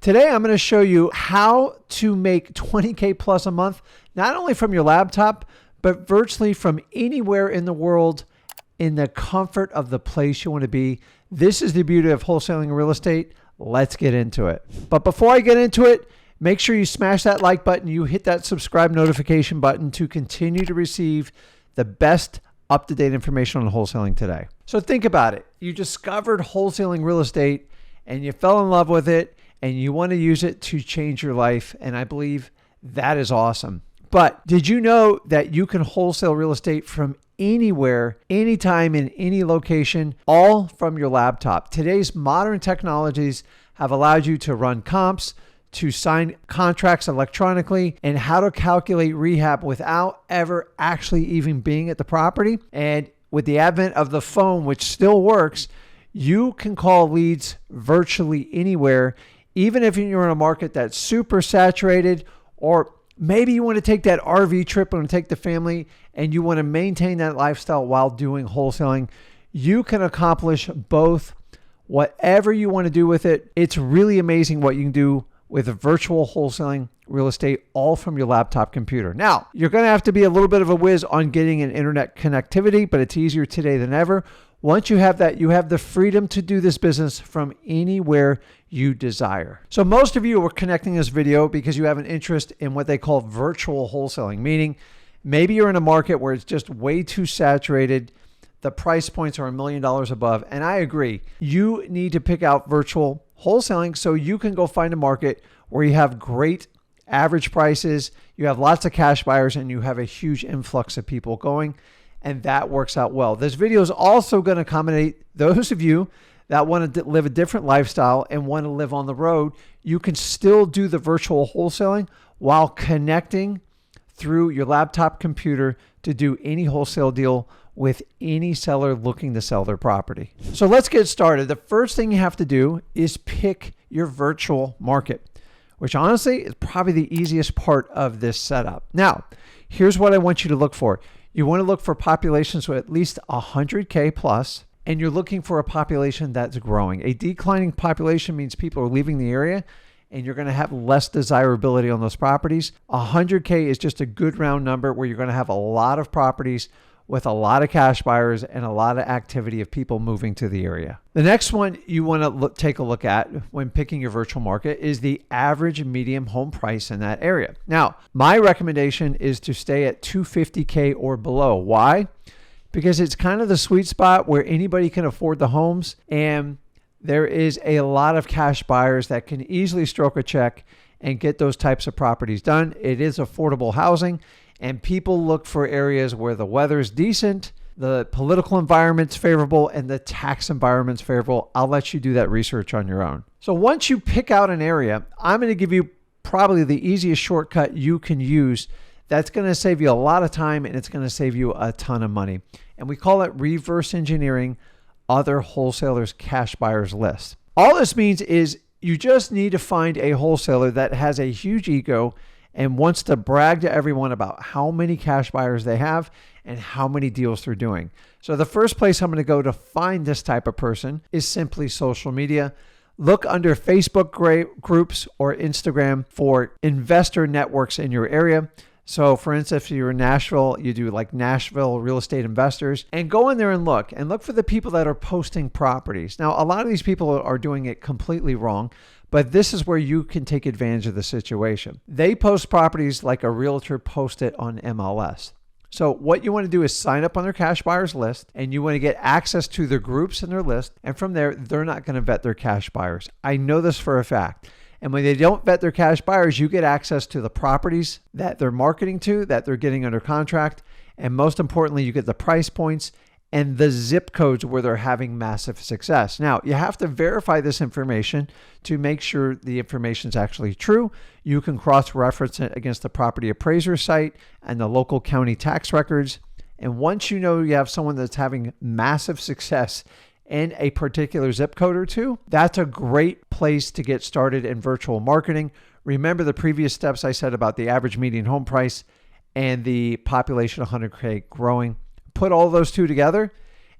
Today, I'm going to show you how to make 20K plus a month, not only from your laptop, but virtually from anywhere in the world in the comfort of the place you want to be. This is the beauty of wholesaling real estate. Let's get into it. But before I get into it, make sure you smash that like button. You hit that subscribe notification button to continue to receive the best up-to-date information on wholesaling today. So think about it. You discovered wholesaling real estate and you fell in love with it and you want to use it to change your life. And I believe that is awesome. But did you know that you can wholesale real estate from anywhere, anytime, in any location, all from your laptop? Today's modern technologies have allowed you to run comps, to sign contracts electronically, and how to calculate rehab without ever actually even being at the property. And with the advent of the phone, which still works, you can call leads virtually anywhere, even if you're in a market that's super saturated, or maybe you want to take that RV trip and take the family and you want to maintain that lifestyle while doing wholesaling. You can accomplish both, whatever you want to do with it. It's really amazing what you can do with virtual wholesaling real estate, all from your laptop computer. Now, you're going to have to be a little bit of a whiz on getting an internet connectivity, but it's easier today than ever. Once you have that, you have the freedom to do this business from anywhere you desire. So most of you are connecting this video because you have an interest in what they call virtual wholesaling, meaning maybe you're in a market where it's just way too saturated. The price points are $1 million above. And I agree, you need to pick out virtual wholesaling so you can go find a market where you have great average prices, you have lots of cash buyers, and you have a huge influx of people going. And that works out well. This video is also going to accommodate those of you that want to live a different lifestyle and want to live on the road. You can still do the virtual wholesaling while connecting through your laptop computer to do any wholesale deal with any seller looking to sell their property. So let's get started. The first thing you have to do is pick your virtual market, which honestly is probably the easiest part of this setup. Now, here's what I want you to look for. You want to look for populations with at least 100K plus, and you're looking for a population that's growing. A declining population means people are leaving the area and you're going to have less desirability on those properties. 100K is just a good round number where you're going to have a lot of properties with a lot of cash buyers and a lot of activity of people moving to the area. The next one you want to take a look at when picking your virtual market is the average median home price in that area. Now, my recommendation is to stay at 250K or below. Why? Because it's kind of the sweet spot where anybody can afford the homes, and there is a lot of cash buyers that can easily stroke a check and get those types of properties done. It is affordable housing. And people look for areas where the weather is decent, the political environment's favorable, and the tax environment's favorable. I'll let you do that research on your own. So once you pick out an area, I'm going to give you probably the easiest shortcut you can use that's going to save you a lot of time and it's going to save you a ton of money. And we call it reverse engineering other wholesalers' cash buyers list. All this means is you just need to find a wholesaler that has a huge ego and wants to brag to everyone about how many cash buyers they have and how many deals they're doing. So the first place I'm going to go to find this type of person is simply social media. Look under Facebook groups or Instagram for investor networks in your area. So for instance, if you're in Nashville, you do like Nashville real estate investors, and go in there and look for the people that are posting properties. Now, a lot of these people are doing it completely wrong, but this is where you can take advantage of the situation. They post properties like a realtor posts it on MLS. So what you want to do is sign up on their cash buyers list, and you want to get access to their groups in their list. And from there, they're not going to vet their cash buyers. I know this for a fact. And when they don't vet their cash buyers, you get access to the properties that they're marketing to, that they're getting under contract. And most importantly, you get the price points and the zip codes where they're having massive success. Now, you have to verify this information to make sure the information is actually true. You can cross-reference it against the property appraiser site and the local county tax records. And once you know you have someone that's having massive success in a particular zip code or two, that's a great place to get started in virtual marketing. Remember the previous steps I said about the average median home price and the population 100K growing. Put all those two together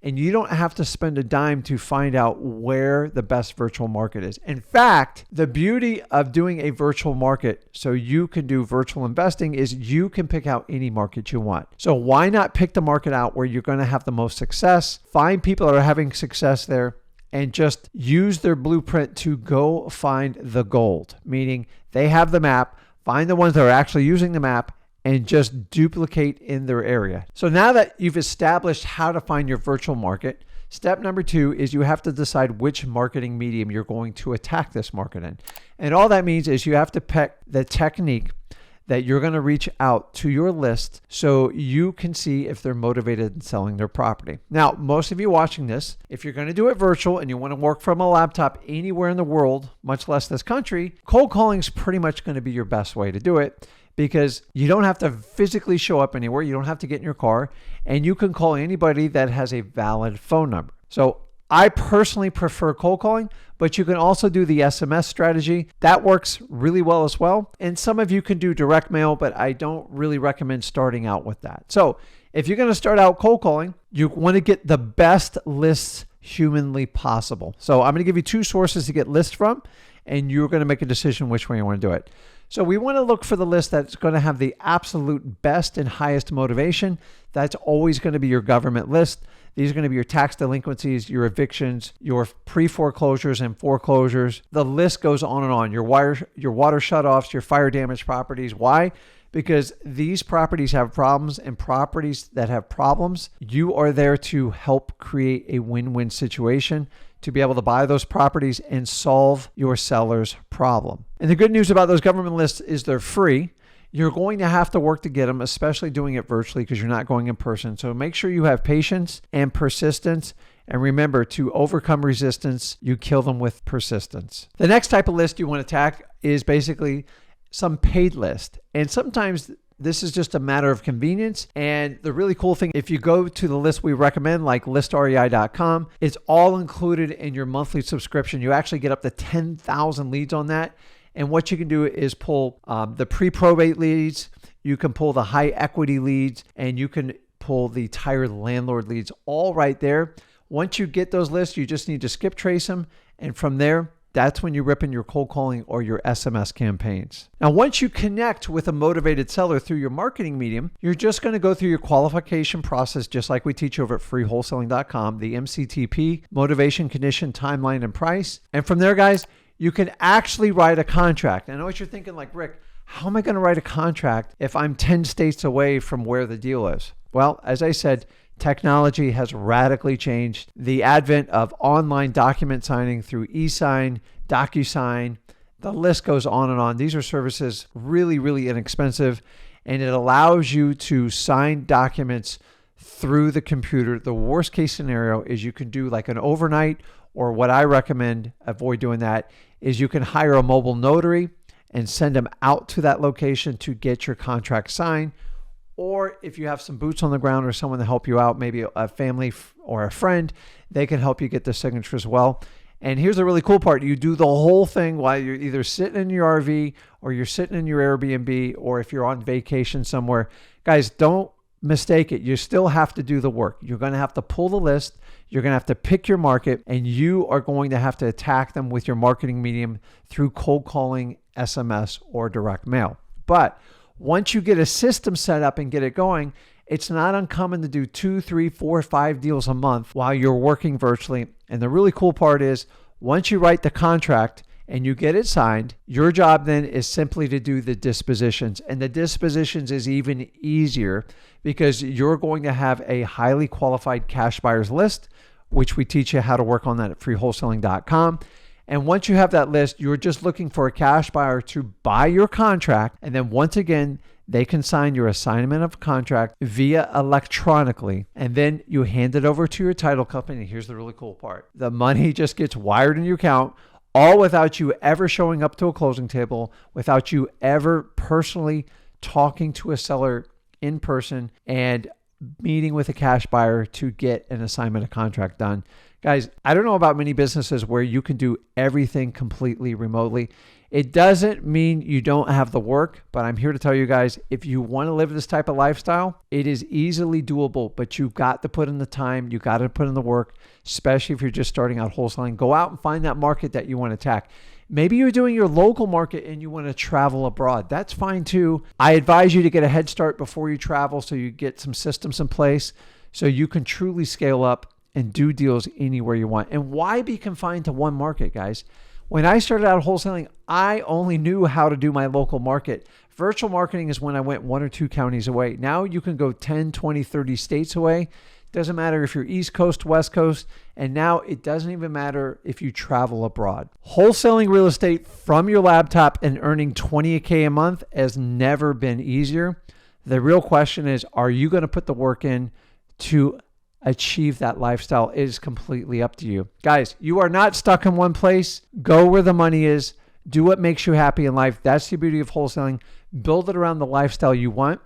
and you don't have to spend a dime to find out where the best virtual market is. In fact, the beauty of doing a virtual market so you can do virtual investing is you can pick out any market you want. So why not pick the market out where you're going to have the most success, find people that are having success there, and just use their blueprint to go find the gold, meaning they have the map, find the ones that are actually using the map, and just duplicate in their area. So now that you've established how to find your virtual market, step number 2 is you have to decide which marketing medium you're going to attack this market in. And all that means is you have to pick the technique that you're going to reach out to your list so you can see if they're motivated in selling their property. Now, most of you watching this, if you're going to do it virtual and you want to work from a laptop anywhere in the world, much less this country, cold calling is pretty much going to be your best way to do it, because you don't have to physically show up anywhere. You don't have to get in your car, and you can call anybody that has a valid phone number. So I personally prefer cold calling, but you can also do the SMS strategy. That works really well as well. And some of you can do direct mail, but I don't really recommend starting out with that. So if you're going to start out cold calling, you want to get the best lists humanly possible. So I'm going to give you 2 sources to get lists from, and you're going to make a decision which way you want to do it. So we want to look for the list that's going to have the absolute best and highest motivation. That's always going to be your government list. These are going to be your tax delinquencies, your evictions, your pre-foreclosures and foreclosures. The list goes on and on. Your water shutoffs, your fire damaged properties. Why? Because these properties have problems, and properties that have problems, you are there to help create a win-win situation to be able to buy those properties and solve your seller's problem. And the good news about those government lists is they're free. You're going to have to work to get them, especially doing it virtually because you're not going in person. So make sure you have patience and persistence. And remember, to overcome resistance, you kill them with persistence. The next type of list you want to attack is basically some paid list. And sometimes this is just a matter of convenience. And the really cool thing, if you go to the list we recommend, like listrei.com, it's all included in your monthly subscription. You actually get up to 10,000 leads on that. And what you can do is pull the pre-probate leads, you can pull the high equity leads, and you can pull the tired landlord leads all right there. Once you get those lists, you just need to skip trace them. And from there, that's when you rip in your cold calling or your SMS campaigns. Now, once you connect with a motivated seller through your marketing medium, you're just going to go through your qualification process, just like we teach over at freewholesaling.com, the MCTP, motivation, condition, timeline, and price. And from there, guys, you can actually write a contract. I know what you're thinking, like, Rick, how am I going to write a contract if I'm 10 states away from where the deal is? Well, as I said, technology has radically changed. The advent of online document signing through eSign, DocuSign, the list goes on and on. These are services really, really inexpensive, and it allows you to sign documents through the computer. The worst case scenario is you can do like an overnight, or what I recommend, avoid doing that, is you can hire a mobile notary and send them out to that location to get your contract signed. Or if you have some boots on the ground or someone to help you out, maybe a family or a friend, they can help you get the signature as well. And here's the really cool part. You do the whole thing while you're either sitting in your RV or you're sitting in your Airbnb, or if you're on vacation somewhere. Guys, don't mistake it. You still have to do the work. You're going to have to pull the list. You're going to have to pick your market, and you are going to have to attack them with your marketing medium through cold calling, SMS, or direct mail. But once you get a system set up and get it going, it's not uncommon to do 2, 3, 4, 5 deals a month while you're working virtually. And the really cool part is once you write the contract and you get it signed, your job then is simply to do the dispositions. And the dispositions is even easier because you're going to have a highly qualified cash buyers list, which we teach you how to work on that at freewholesaling.com. And once you have that list, you're just looking for a cash buyer to buy your contract. And then once again, they can sign your assignment of contract via electronically. And then you hand it over to your title company. Here's the really cool part. The money just gets wired in your account, all without you ever showing up to a closing table, without you ever personally talking to a seller in person and meeting with a cash buyer to get an assignment of contract done. Guys, I don't know about many businesses where you can do everything completely remotely. It doesn't mean you don't have the work, but I'm here to tell you guys, if you want to live this type of lifestyle, it is easily doable, but you've got to put in the time, you got to put in the work, especially if you're just starting out wholesaling. Go out and find that market that you want to attack. Maybe you're doing your local market and you want to travel abroad. That's fine too. I advise you to get a head start before you travel so you get some systems in place so you can truly scale up and do deals anywhere you want. And why be confined to one market, guys? When I started out wholesaling, I only knew how to do my local market. Virtual marketing is when I went 1 or 2 counties away. Now you can go 10, 20, 30 states away. Doesn't matter if you're East Coast, West Coast, and now it doesn't even matter if you travel abroad. Wholesaling real estate from your laptop and earning $20K a month has never been easier. The real question is, are you going to put the work in to achieve that lifestyle? It is completely up to you. Guys, you are not stuck in one place. Go where the money is. Do what makes you happy in life. That's the beauty of wholesaling. Build it around the lifestyle you want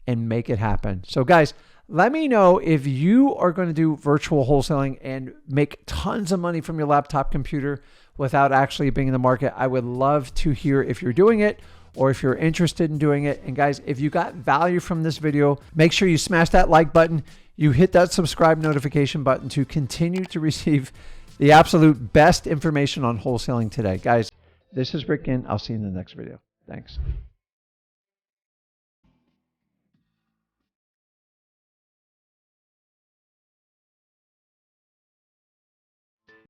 and make it happen. So guys, let me know if you are going to do virtual wholesaling and make tons of money from your laptop computer without actually being in the market. I would love to hear if you're doing it or if you're interested in doing it. And guys, if you got value from this video, make sure you smash that like button. You hit that subscribe notification button to continue to receive the absolute best information on wholesaling today. Guys, this is Ginn. I'll see you in the next video. Thanks.